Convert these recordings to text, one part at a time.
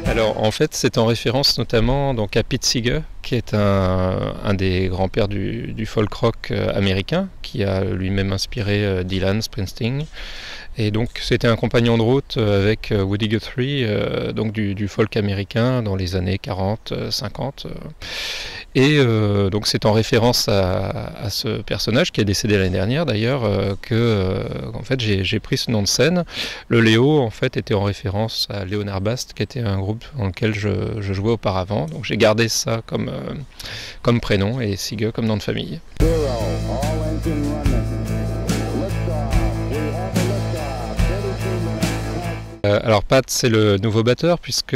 Alors en fait c'est en référence notamment donc, à Pete Seeger, qui est un des grands-pères du folk rock américain, qui a lui-même inspiré Dylan, Springsteen. Et donc c'était un compagnon de route avec Woody Guthrie, donc du folk américain dans les années 40, 50. Et donc c'est en référence à ce personnage qui est décédé l'année dernière d'ailleurs que en fait j'ai pris ce nom de scène. Le Léo en fait était en référence à Leonard Bast, qui était un groupe dans lequel je jouais auparavant. Donc j'ai gardé ça comme prénom et Seeger comme nom de famille. Alors Pat c'est le nouveau batteur, puisque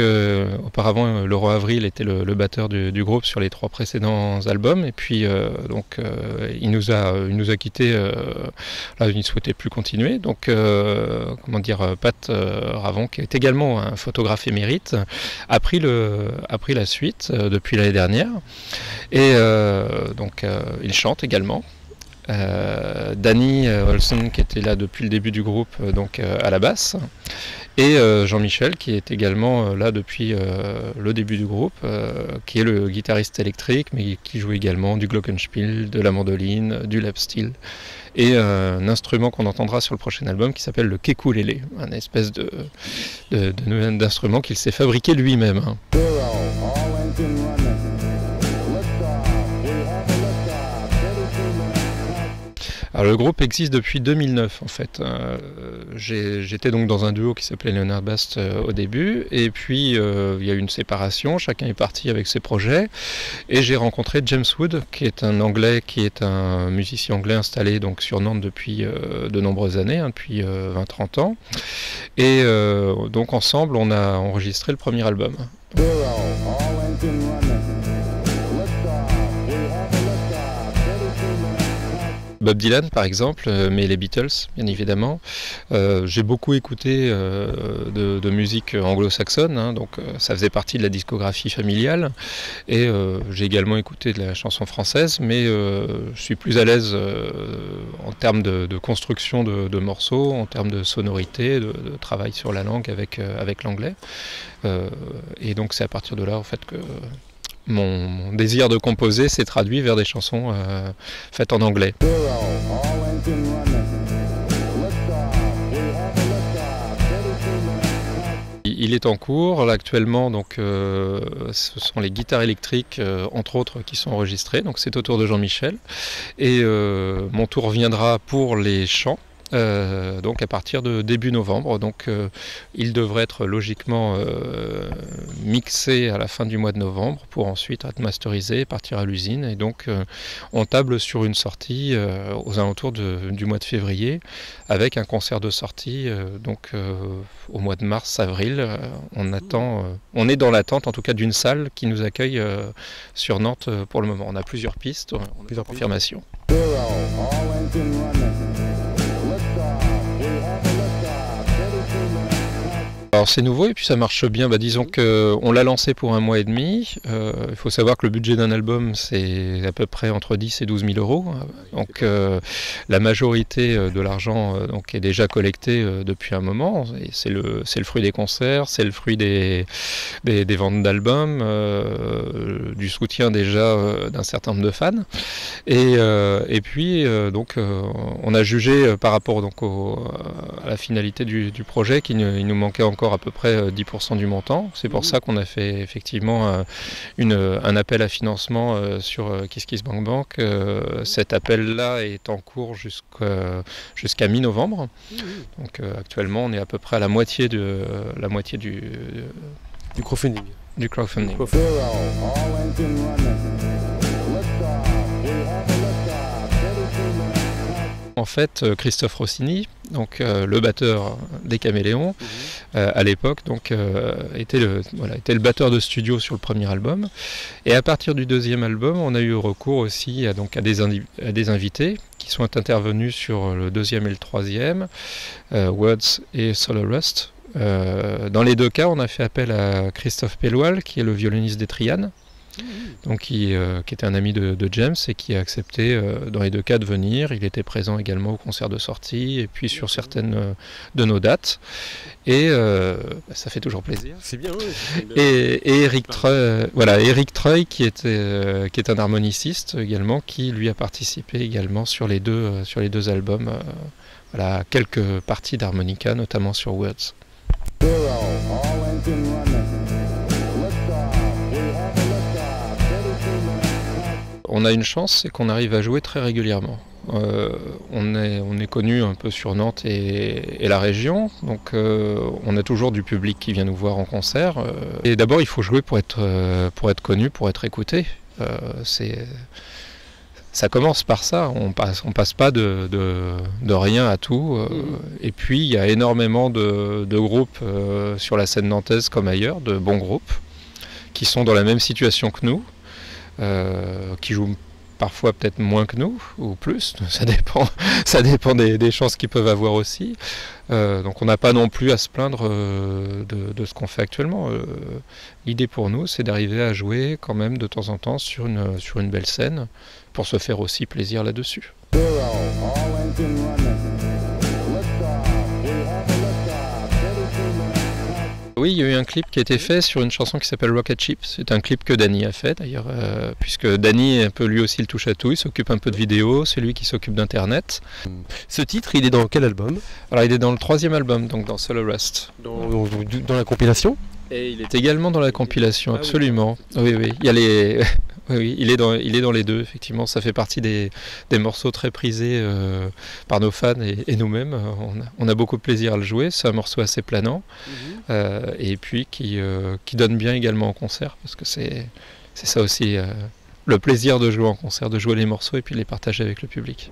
auparavant Laurent Avril était le batteur du groupe sur les 3 précédents albums, et puis il nous a quittés, là il ne souhaitait plus continuer, donc Pat Ravon, qui est également un photographe émérite, a pris la suite depuis l'année dernière, et il chante également. Danny Olson, qui était là depuis le début du groupe, à la basse, et Jean-Michel, qui est également là depuis le début du groupe, qui est le guitariste électrique, mais qui joue également du glockenspiel, de la mandoline, du lap steel, et un instrument qu'on entendra sur le prochain album qui s'appelle le ukulélé, un espèce d'instrument qu'il s'est fabriqué lui-même. Alors, le groupe existe depuis 2009 en fait. J'étais donc dans un duo qui s'appelait Leonard Bast au début, et puis il y a eu une séparation, chacun est parti avec ses projets, et j'ai rencontré James Wood, qui est un Anglais, qui est un musicien anglais installé donc sur Nantes depuis de nombreuses années, depuis 20-30 ans, et donc ensemble on a enregistré le premier album. Bob Dylan par exemple, mais les Beatles bien évidemment. J'ai beaucoup écouté de musique anglo-saxonne, donc ça faisait partie de la discographie familiale, et j'ai également écouté de la chanson française, mais je suis plus à l'aise en termes de construction de morceaux, en termes de sonorité, de travail sur la langue avec l'anglais, et donc c'est à partir de là en fait que mon désir de composer s'est traduit vers des chansons faites en anglais. Il est en cours, là, actuellement, donc ce sont les guitares électriques, entre autres, qui sont enregistrées, donc c'est au tour de Jean-Michel, et mon tour viendra pour les chants. Donc à partir de début novembre, donc il devrait être logiquement mixé à la fin du mois de novembre pour ensuite être masterisé, partir à l'usine, et donc on table sur une sortie aux alentours du mois de février, avec un concert de sortie au mois de mars-avril. On est dans l'attente en tout cas d'une salle qui nous accueille sur Nantes pour le moment. On a plusieurs pistes, on a plusieurs confirmations. Alors c'est nouveau et puis ça marche bien, disons qu'on l'a lancé pour 1 mois et demi. Il faut savoir que le budget d'un album c'est à peu près entre 10 et 12 000 euros. Donc la majorité de l'argent est déjà collecté depuis un moment. Et c'est le fruit des concerts, c'est le fruit des ventes d'albums, du soutien déjà d'un certain nombre de fans. Et puis on a jugé par rapport à la finalité du projet qu'il nous manquait encore à peu près 10% du montant. C'est pour ça qu'on a fait effectivement un appel à financement sur KissKissBankBank. Cet appel-là est en cours jusqu'à mi-novembre. Donc actuellement, on est à peu près à la moitié du crowdfunding. En fait, Christophe Rossini, le batteur des Caméléons, à l'époque, était le batteur de studio sur le premier album. Et à partir du deuxième album, on a eu recours aussi à des invités qui sont intervenus sur le deuxième et le troisième, Words et Solar Rust. Dans les deux cas, on a fait appel à Christophe Pelloual, qui est le violoniste des Trianes, donc qui était un ami de James et qui a accepté dans les deux cas de venir. Il était présent également au concert de sortie et puis sur certaines de nos dates. Et ça fait toujours plaisir. C'est bien, oui. Et Eric Treuil, qui est un harmoniciste également, qui lui a participé également sur les deux albums. Voilà, quelques parties d'harmonica, notamment sur Words. On a une chance, c'est qu'on arrive à jouer très régulièrement. On est connu un peu sur Nantes et la région, donc on a toujours du public qui vient nous voir en concert. Et d'abord, il faut jouer pour être connu, pour être écouté. Ça commence par ça, on passe pas de rien à tout. Et puis il y a énormément de groupes sur la scène nantaise comme ailleurs, de bons groupes, qui sont dans la même situation que nous, qui jouent parfois peut-être moins que nous, ou plus, ça dépend des chances qu'ils peuvent avoir aussi. Donc on n'a pas non plus à se plaindre de ce qu'on fait actuellement. L'idée pour nous, c'est d'arriver à jouer quand même de temps en temps sur une belle scène, pour se faire aussi plaisir là-dessus. Oui, il y a eu un clip qui a été fait sur une chanson qui s'appelle Rocket Ship. C'est un clip que Danny a fait d'ailleurs, puisque Danny est un peu lui aussi le touche-à-tout, il s'occupe un peu de vidéos, c'est lui qui s'occupe d'internet. Ce titre, il est dans quel album? Alors il est dans le 3e album, donc dans Soul Arrest. Dans la compilation? Et il est également dans la compilation, absolument. Oui, il y a les... Oui, il est dans les deux, effectivement. Ça fait partie des morceaux très prisés par nos fans et nous-mêmes. On a beaucoup de plaisir à le jouer. C'est un morceau assez planant et puis qui donne bien également en concert, parce que c'est ça aussi le plaisir de jouer en concert, de jouer les morceaux et puis de les partager avec le public.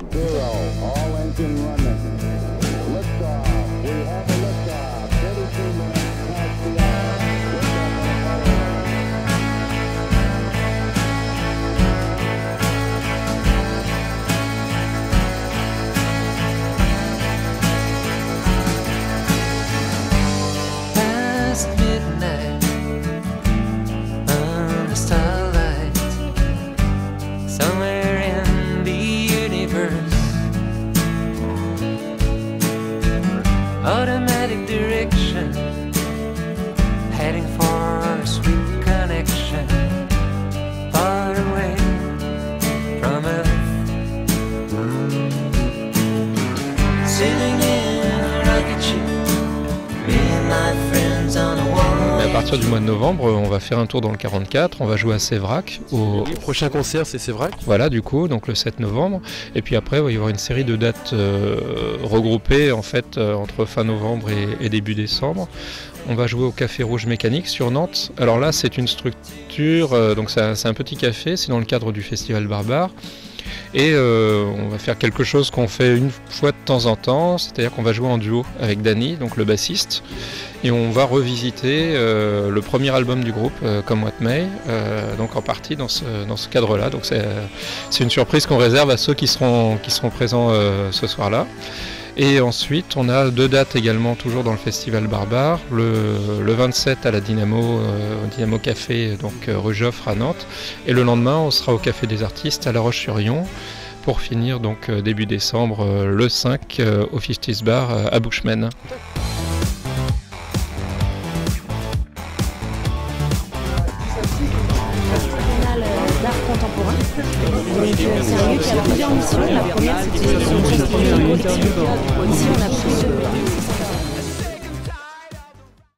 Automatic direction, heading for a sweet connection, far away from Earth. Sailing in a rocket ship, me and my friends on a one-way. À partir du mois de novembre, on va faire un tour dans le 44, on va jouer à Sévrac. Le prochain concert, c'est Sévrac. Voilà, du coup, donc le 7 novembre. Et puis après, il va y avoir une série de dates regroupées en fait entre fin novembre et début décembre. On va jouer au Café Rouge Mécanique sur Nantes. Alors là, c'est une structure, donc c'est un petit café, c'est dans le cadre du Festival Barbare. Et on va faire quelque chose qu'on fait une fois de temps en temps, c'est-à-dire qu'on va jouer en duo avec Danny, donc le bassiste, et on va revisiter le premier album du groupe, Come What May, donc en partie dans ce cadre-là. Donc c'est une surprise qu'on réserve à ceux qui seront présents ce soir-là. Et ensuite, on a 2 dates également, toujours dans le Festival Barbare, le 27 à la Dynamo, au Dynamo Café, donc rue Joffre à Nantes, et le lendemain, on sera au Café des Artistes à La Roche-sur-Yon, pour finir donc début décembre, le 5, au 50's Bar à Bushman. D'art contemporain. Donc c'est un lieu qui a plusieurs missions. La première, c'était une chose qui est collective. Ici, on a